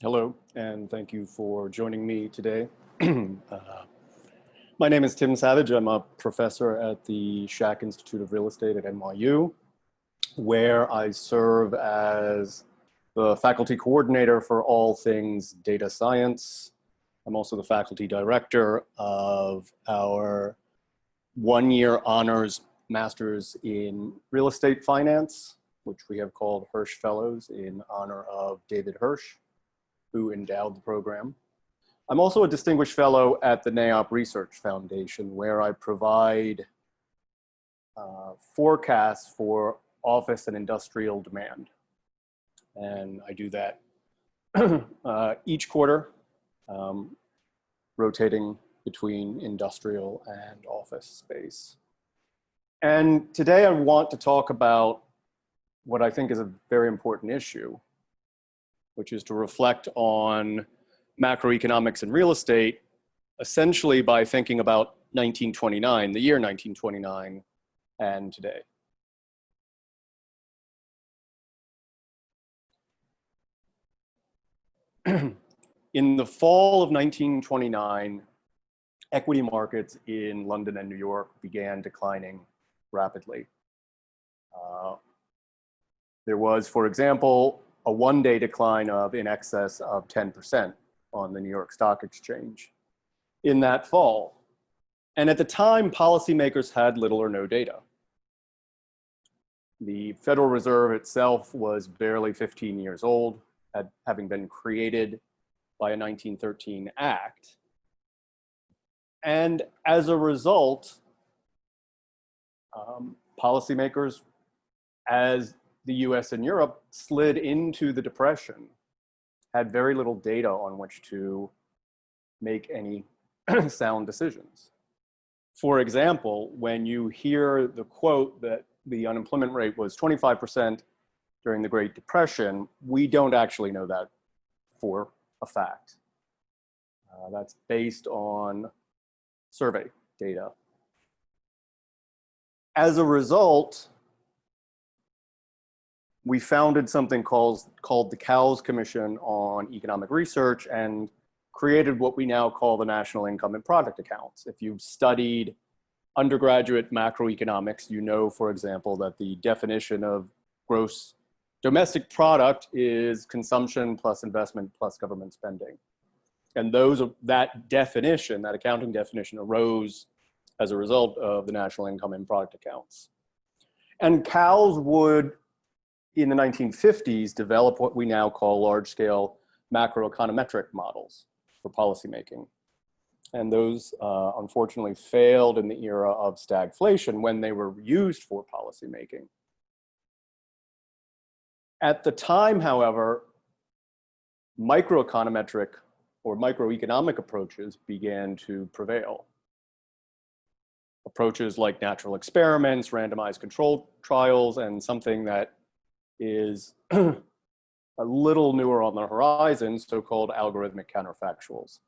Hello, and thank you for joining me today. My name is Tim Savage. I'm a professor at the Schack Institute of Real Estate at NYU, where I serve as the faculty coordinator for all things data science. I'm also the faculty director of our one-year honors master's in real estate finance, which we have called Hirsch Fellows in honor of David Hirsch, who endowed the program. I'm also a distinguished fellow at the NAIOP Research Foundation, where I provide forecasts for office and industrial demand. And I do that each quarter, rotating between industrial and office space. And today I want to talk about what I think is a very important issue, which is to reflect on macroeconomics and real estate, essentially by thinking about 1929, the year 1929, and today. In the fall of 1929, equity markets in London and New York began declining rapidly. There was, for example, a one-day decline of in excess of 10% on the New York Stock Exchange in that fall. And at the time, policymakers had little or no data. The Federal Reserve itself was barely 15 years old, having been created by a 1913 act. And as a result, policymakers, as the US and Europe slid into the Depression, had very little data on which to make any sound decisions. For example, when you hear the quote that the unemployment rate was 25% during the Great Depression, we don't actually know that for a fact. That's based on survey data. As a result, we founded something called the Cowles Commission on Economic Research and created what we now call the National Income and Product Accounts. If you've studied undergraduate macroeconomics, you know, for example, that the definition of gross domestic product is consumption plus investment plus government spending. And that definition, that accounting definition, arose as a result of the National Income and Product Accounts. And Cowles would, in the 1950s, develop what we now call large-scale macroeconometric models for policymaking. And those, unfortunately, failed in the era of stagflation when they were used for policymaking. At the time, however, microeconometric or microeconomic approaches began to prevail. Approaches like natural experiments, randomized controlled trials, and something that is a little newer on the horizon, so-called algorithmic counterfactuals.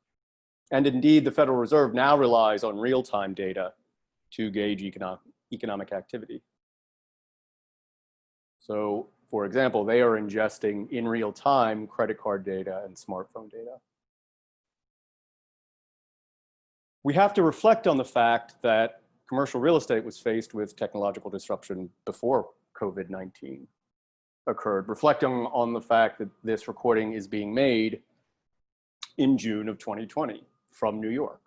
And indeed, the Federal Reserve now relies on real-time data to gauge economic activity. So, for example, they are ingesting in real time credit card data and smartphone data. We have to reflect on the fact that commercial real estate was faced with technological disruption before COVID-19 occurred, reflecting on the fact that this recording is being made in June of 2020 from New York.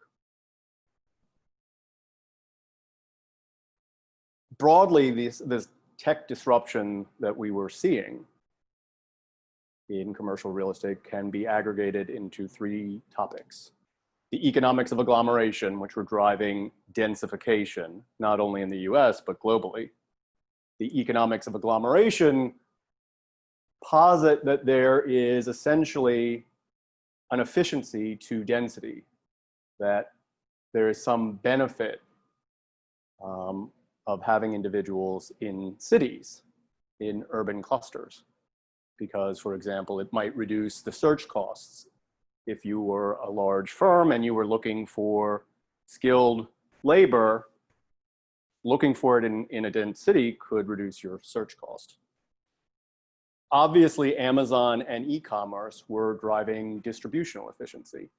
Broadly, this tech disruption that we were seeing in commercial real estate can be aggregated into three topics. The economics of agglomeration, which were driving densification, not only in the US, but globally. The economics of agglomeration posit that there is essentially an efficiency to density, that there is some benefit of having individuals in cities, in urban clusters, because, for example, it might reduce the search costs. If you were a large firm and you were looking for skilled labor, looking for it in a dense city could reduce your search cost. Obviously, Amazon and e-commerce were driving distributional efficiency.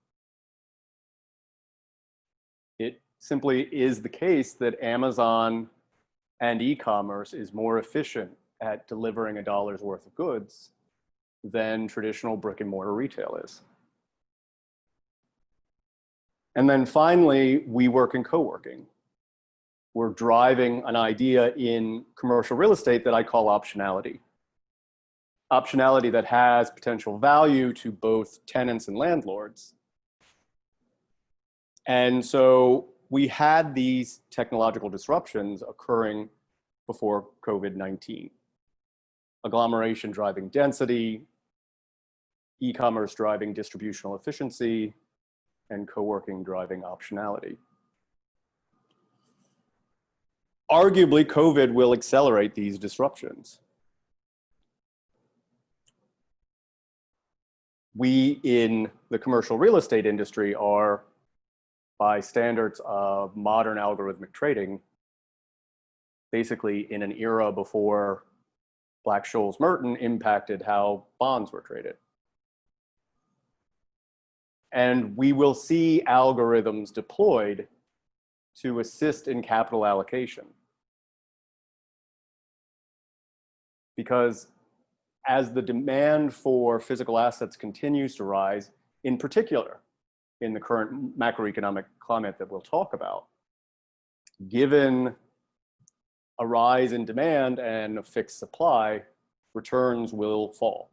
It simply is the case that Amazon and e-commerce is more efficient at delivering a dollar's worth of goods than traditional brick and mortar retail is. And then finally, we work in co-working. We're driving an idea in commercial real estate that I call optionality. Optionality that has potential value to both tenants and landlords. And so we had these technological disruptions occurring before COVID-19. Agglomeration driving density, e-commerce driving distributional efficiency, and co-working driving optionality. Arguably, COVID will accelerate these disruptions. We in the commercial real estate industry are, by standards of modern algorithmic trading, basically in an era before Black-Scholes-Merton impacted how bonds were traded. And we will see algorithms deployed to assist in capital allocation. Because as the demand for physical assets continues to rise, in particular, in the current macroeconomic climate that we'll talk about, given a rise in demand and a fixed supply, returns will fall.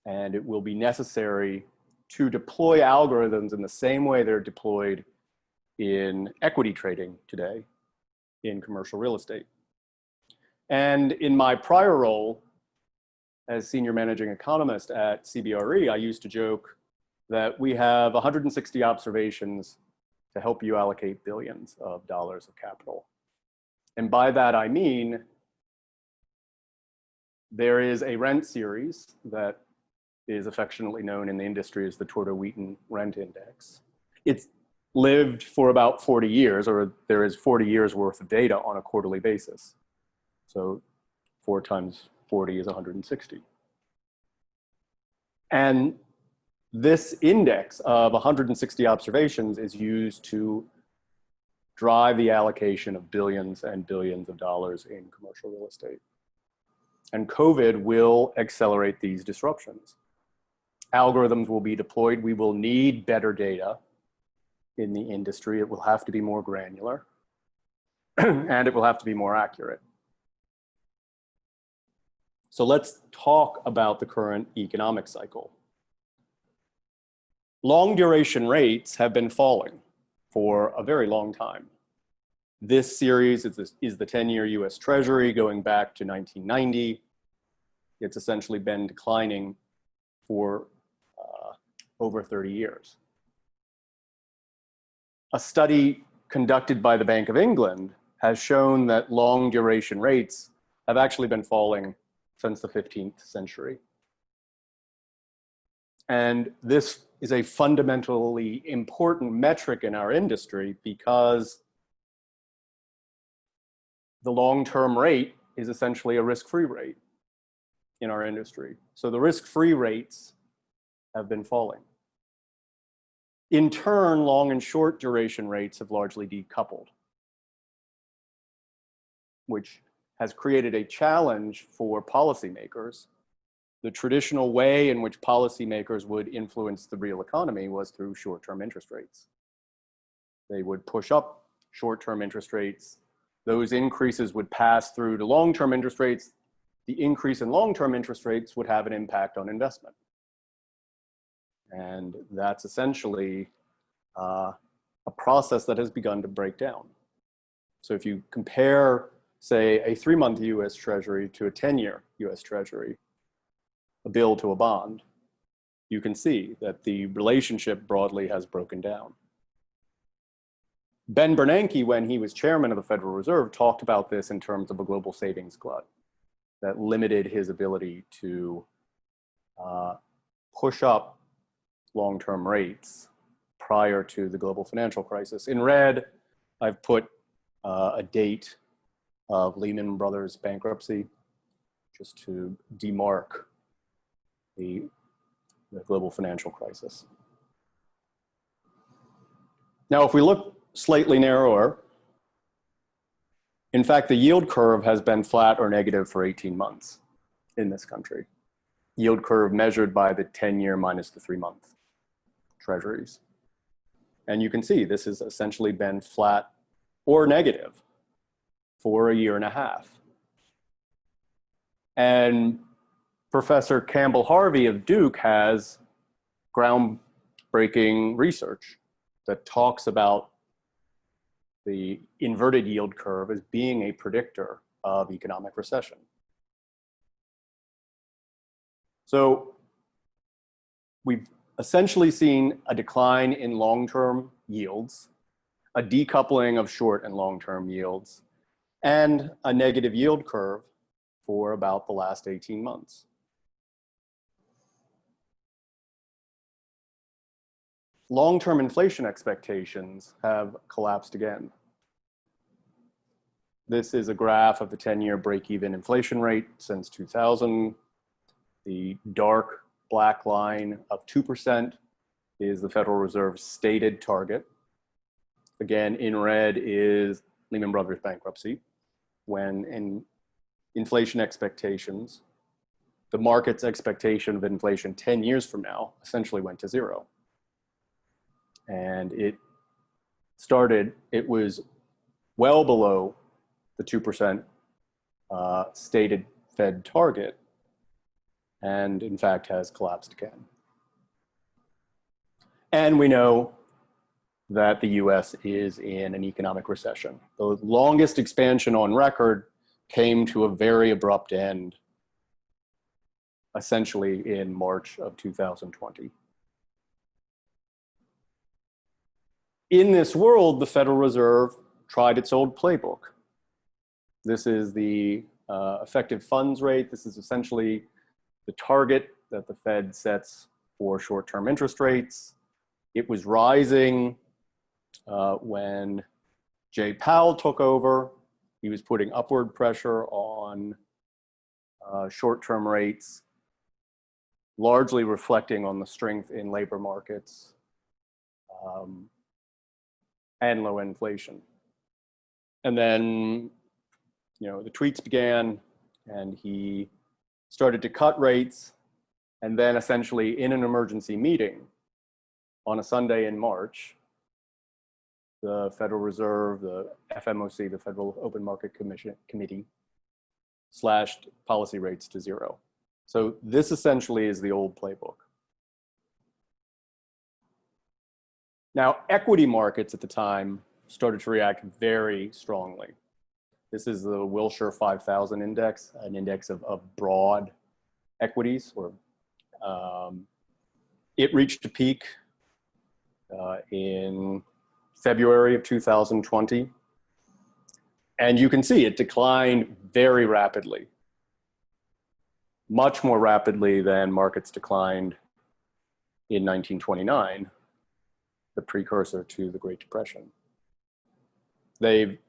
And it will be necessary to deploy algorithms in the same way they're deployed in equity trading today in commercial real estate. And in my prior role as senior managing economist at CBRE, I used to joke that we have 160 observations to help you allocate billions of dollars of capital. And by that, I mean, there is a rent series that is affectionately known in the industry as the Torto-Wheaton Rent Index. It's lived for about 40 years, or there is 40 years worth of data on a quarterly basis. So 4 times 40 is 160. And this index of 160 observations is used to drive the allocation of billions and billions of dollars in commercial real estate. And COVID will accelerate these disruptions. Algorithms will be deployed. We will need better data in the industry. It will have to be more granular, and it will have to be more accurate. So let's talk about the current economic cycle. Long duration rates have been falling for a very long time. This series is the 10-year US Treasury going back to 1990. It's essentially been declining for over 30 years. A study conducted by the Bank of England has shown that long duration rates have actually been falling since the 15th century. And this is a fundamentally important metric in our industry because the long-term rate is essentially a risk-free rate in our industry. So the risk-free rates have been falling. In turn, long and short duration rates have largely decoupled, which has created a challenge for policymakers. The traditional way in which policymakers would influence the real economy was through short-term interest rates. They would push up short-term interest rates. Those increases would pass through to long-term interest rates. The increase in long-term interest rates would have an impact on investment. And that's essentially a process that has begun to break down. So if you compare, say, a 3-month US Treasury to a 10-year US Treasury, a bill to a bond, you can see that the relationship broadly has broken down. Ben Bernanke, when he was chairman of the Federal Reserve, talked about this in terms of a global savings glut that limited his ability to push up long-term rates prior to the global financial crisis. In red, I've put a date of Lehman Brothers bankruptcy. just to demark the global financial crisis. Now, if we look slightly narrower, in fact, the yield curve has been flat or negative for 18 months in this country. Yield curve measured by the 10-year minus the 3-month treasuries. And you can see this has essentially been flat or negative for a year and a half. And Professor Campbell Harvey of Duke has groundbreaking research that talks about the inverted yield curve as being a predictor of economic recession. So we've essentially seen a decline in long-term yields, a decoupling of short and long-term yields, and a negative yield curve for about the last 18 months. Long-term inflation expectations have collapsed again. This is a graph of the 10-year break-even inflation rate since 2000. The dark black line of 2% is the Federal Reserve's stated target. Again, in red is Lehman Brothers bankruptcy, when in inflation expectations, the market's expectation of inflation 10 years from now essentially went to zero. And it was well below the 2% stated Fed target, and in fact has collapsed again. And we know that the US is in an economic recession. The longest expansion on record came to a very abrupt end, essentially in March of 2020. In this world, the Federal Reserve tried its old playbook. This is the effective funds rate. This is essentially the target that the Fed sets for short-term interest rates. It was rising when Jay Powell took over. He was putting upward pressure on short-term rates, largely reflecting on the strength in labor markets and low inflation. And then, the tweets began, and he started to cut rates, and then essentially in an emergency meeting on a Sunday in March, the Federal Reserve, the FMOC, the Federal Open Market Committee, slashed policy rates to zero. So this essentially is the old playbook. Now, equity markets at the time started to react very strongly. This is the Wilshire 5000 index, an index of broad equities. It reached a peak in February of 2020. And you can see it declined very rapidly, much more rapidly than markets declined in 1929, the precursor to the Great Depression. They've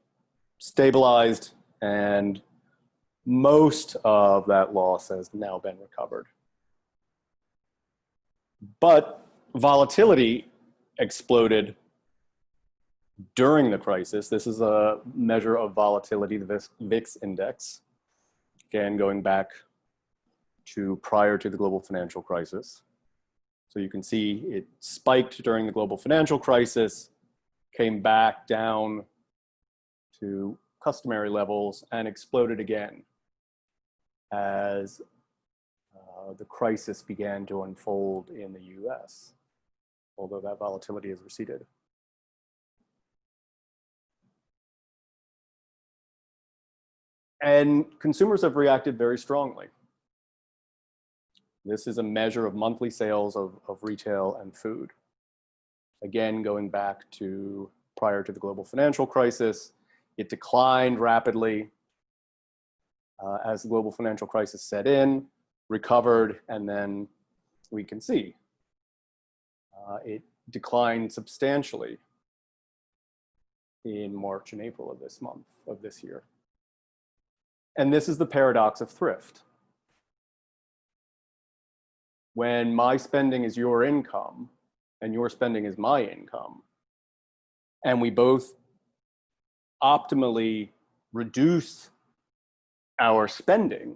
stabilized, and most of that loss has now been recovered. But volatility exploded during the crisis. This is a measure of volatility, the VIX index, again, going back to prior to the global financial crisis. So you can see it spiked during the global financial crisis, came back down to customary levels, and exploded again as the crisis began to unfold in the US, although that volatility has receded. And consumers have reacted very strongly. This is a measure of monthly sales of retail and food. Again, going back to prior to the global financial crisis, it declined rapidly as the global financial crisis set in, recovered, and then we can see it declined substantially in March and April of this year. And this is the paradox of thrift. when my spending is your income and your spending is my income, and we both optimally reduce our spending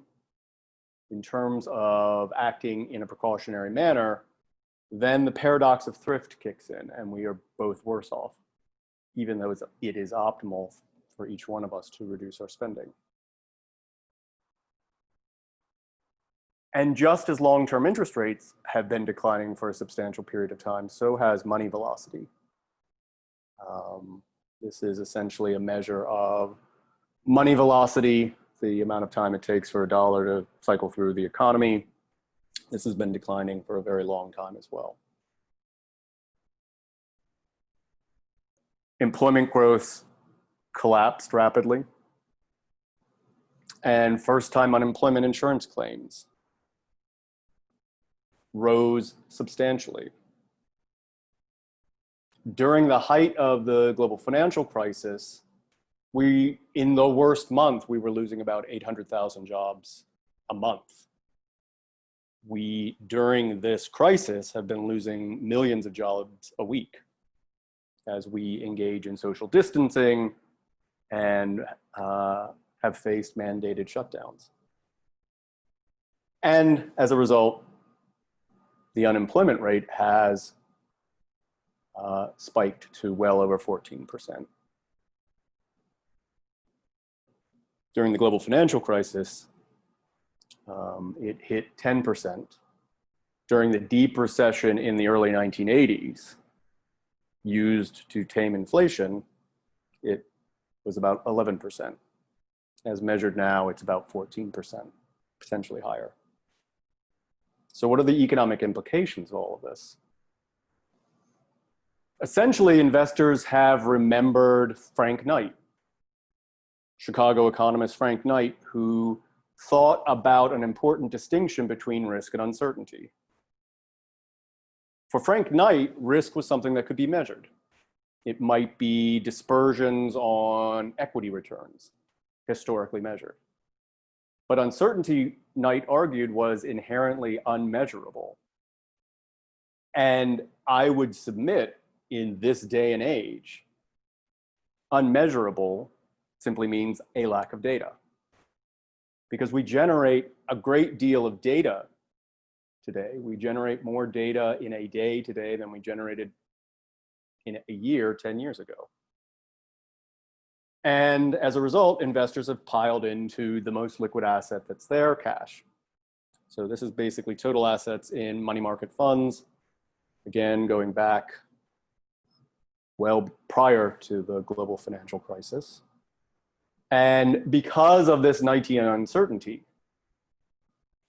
in terms of acting in a precautionary manner, then the paradox of thrift kicks in and we are both worse off, even though it is optimal for each one of us to reduce our spending. And just as long-term interest rates have been declining for a substantial period of time, so has money velocity. This is essentially a measure of money velocity, the amount of time it takes for a dollar to cycle through the economy. This has been declining for a very long time as well. Employment growth collapsed rapidly, and first-time unemployment insurance claims rose substantially. During the height of the global financial crisis, in the worst month, we were losing about 800,000 jobs a month. We, during this crisis, have been losing millions of jobs a week as we engage in social distancing and have faced mandated shutdowns. And as a result, the unemployment rate has spiked to well over 14%. During the global financial crisis, it hit 10%. During the deep recession in the early 1980s, used to tame inflation, it was about 11%. As measured now, it's about 14%, potentially higher. So what are the economic implications of all of this? Essentially, investors have remembered Frank Knight, Chicago economist Frank Knight, who thought about an important distinction between risk and uncertainty. For Frank Knight, risk was something that could be measured. It might be dispersions on equity returns, historically measured. But uncertainty, Knight argued, was inherently unmeasurable. And I would submit, in this day and age, unmeasurable simply means a lack of data. Because we generate a great deal of data today. We generate more data in a day today than we generated in a year 10 years ago. And as a result, investors have piled into the most liquid asset that's there, cash. So this is basically total assets in money market funds. Again, going back well prior to the global financial crisis. And because of this Knightian uncertainty,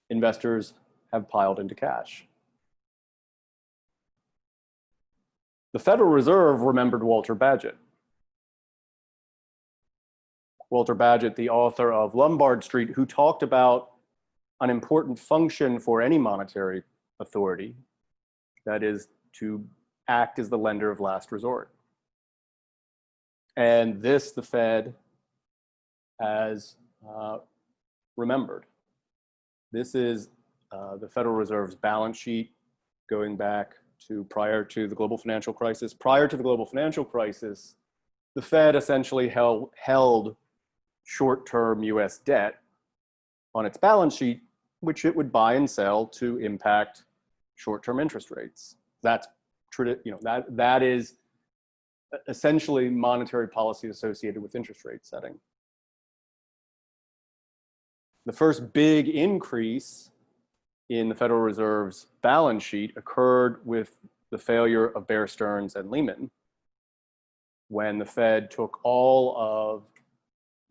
investors have piled into cash. The Federal Reserve remembered Walter Bagehot. Walter Bagehot, the author of Lombard Street, who talked about an important function for any monetary authority, that is to act as the lender of last resort. And this, the Fed has remembered. This is the Federal Reserve's balance sheet going back to prior to the global financial crisis. Prior to the global financial crisis, the Fed essentially held short-term US debt on its balance sheet, which it would buy and sell to impact short-term interest rates. That is essentially monetary policy associated with interest rate setting. The first big increase in the Federal Reserve's balance sheet occurred with the failure of Bear Stearns and Lehman, when the Fed took all of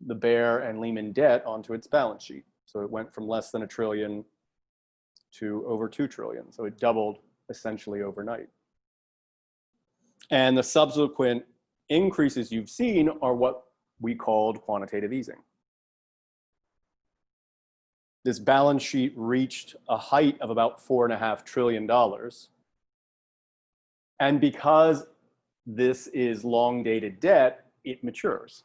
the Bear and Lehman debt onto its balance sheet. So it went from less than $1 trillion to over $2 trillion. So it doubled essentially overnight. And the subsequent increases you've seen are what we called quantitative easing. This balance sheet reached a height of about $4.5 trillion. And because this is long-dated debt, it matures.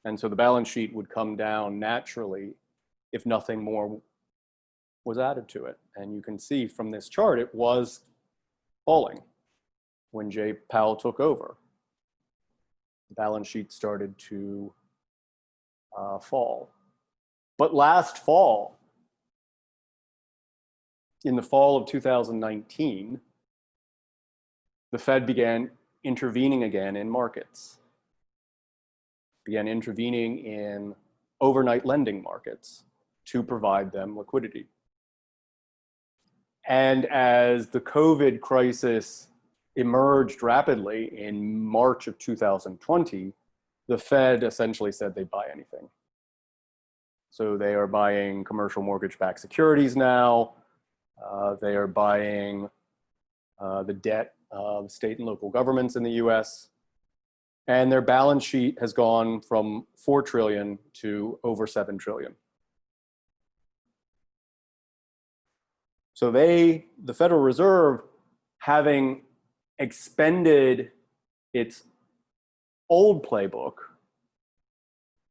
And so the balance sheet would come down naturally if nothing more was added to it. And you can see from this chart, it was falling when Jay Powell took over. The balance sheet started to fall. But last fall, in the fall of 2019, the Fed began intervening again in markets, began intervening in overnight lending markets to provide them liquidity. And as the COVID crisis emerged rapidly in March of 2020, the Fed essentially said they'd buy anything. So they are buying commercial mortgage-backed securities now. They are buying the debt of state and local governments in the US. And their balance sheet has gone from 4 trillion to over 7 trillion. So the Federal Reserve, having expended its old playbook,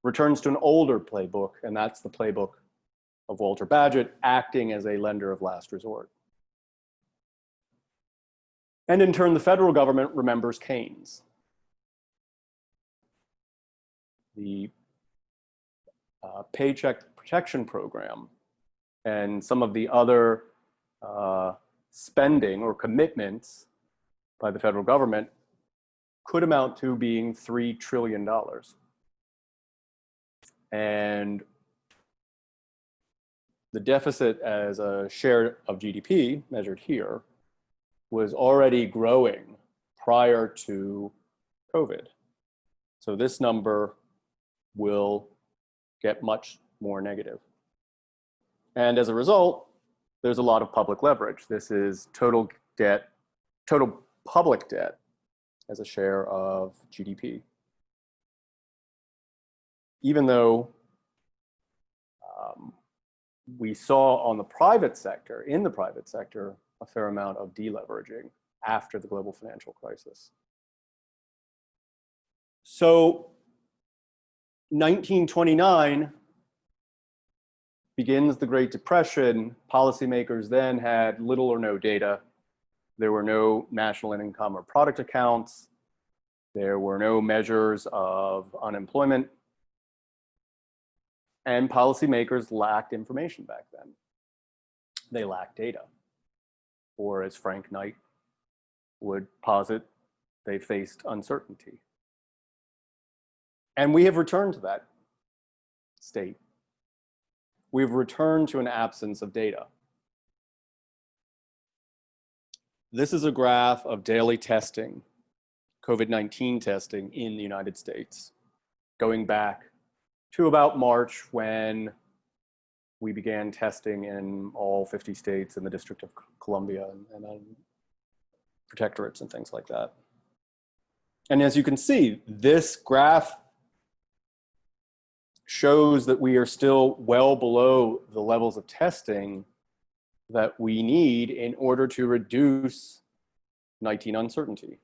returns to an older playbook, and that's the playbook of Walter Bagehot, acting as a lender of last resort. And in turn, the federal government remembers Keynes. The Paycheck Protection Program and some of the other spending or commitments by the federal government could amount to being $3 trillion. And the deficit as a share of GDP, measured here, was already growing prior to COVID. So this number will get much more negative. And as a result, there's a lot of public leverage. This is total debt, total public debt as a share of GDP. Even though we saw on the private sector, in the private sector, a fair amount of deleveraging after the global financial crisis. So 1929 begins the Great Depression. Policymakers then had little or no data. There were no national income or product accounts. There were no measures of unemployment. And policymakers lacked information back then. They lacked data. Or as Frank Knight would posit, they faced uncertainty. And we have returned to that state. We've returned to an absence of data. This is a graph of daily testing, COVID-19 testing in the United States, going back to about March, when we began testing in all 50 states and the District of Columbia and protectorates and things like that. And as you can see, this graph shows that we are still well below the levels of testing that we need in order to reduce 19 uncertainty.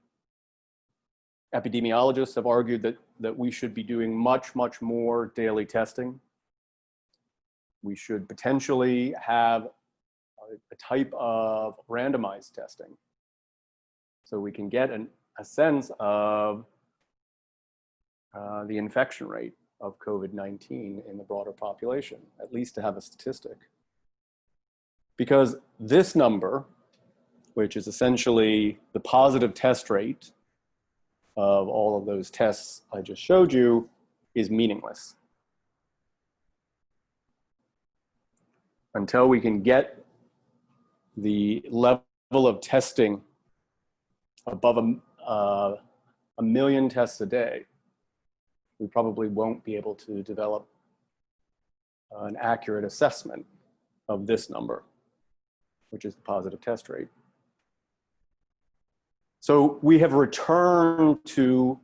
Epidemiologists have argued that we should be doing much, much more daily testing. We should potentially have a type of randomized testing so we can get a sense of the infection rate of COVID-19 in the broader population, at least to have a statistic. Because this number, which is essentially the positive test rate of all of those tests I just showed you, is meaningless. Until we can get the level of testing above a million tests a day, we probably won't be able to develop an accurate assessment of this number, which is the positive test rate. So we have returned to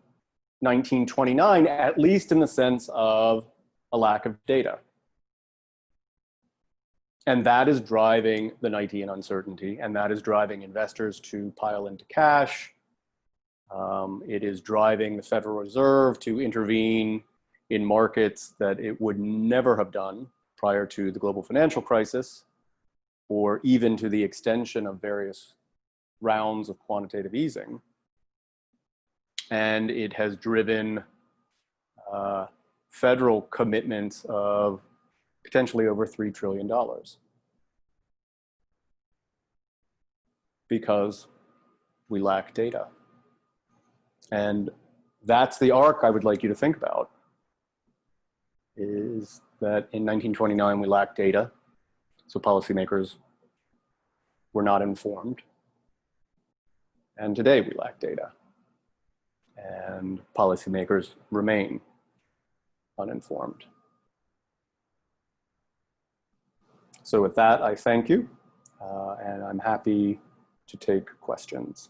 1929, at least in the sense of a lack of data. And that is driving the 19 uncertainty, and that is driving investors to pile into cash. It is driving the Federal Reserve to intervene in markets that it would never have done prior to the global financial crisis. or even to the extension of various rounds of quantitative easing. And it has driven federal commitments of potentially over $3 trillion. Because we lack data. And that's the arc I would like you to think about, is that in 1929 we lacked data, so policymakers were not informed. And today we lack data, and policymakers remain uninformed. So with that, I thank you, and I'm happy to take questions.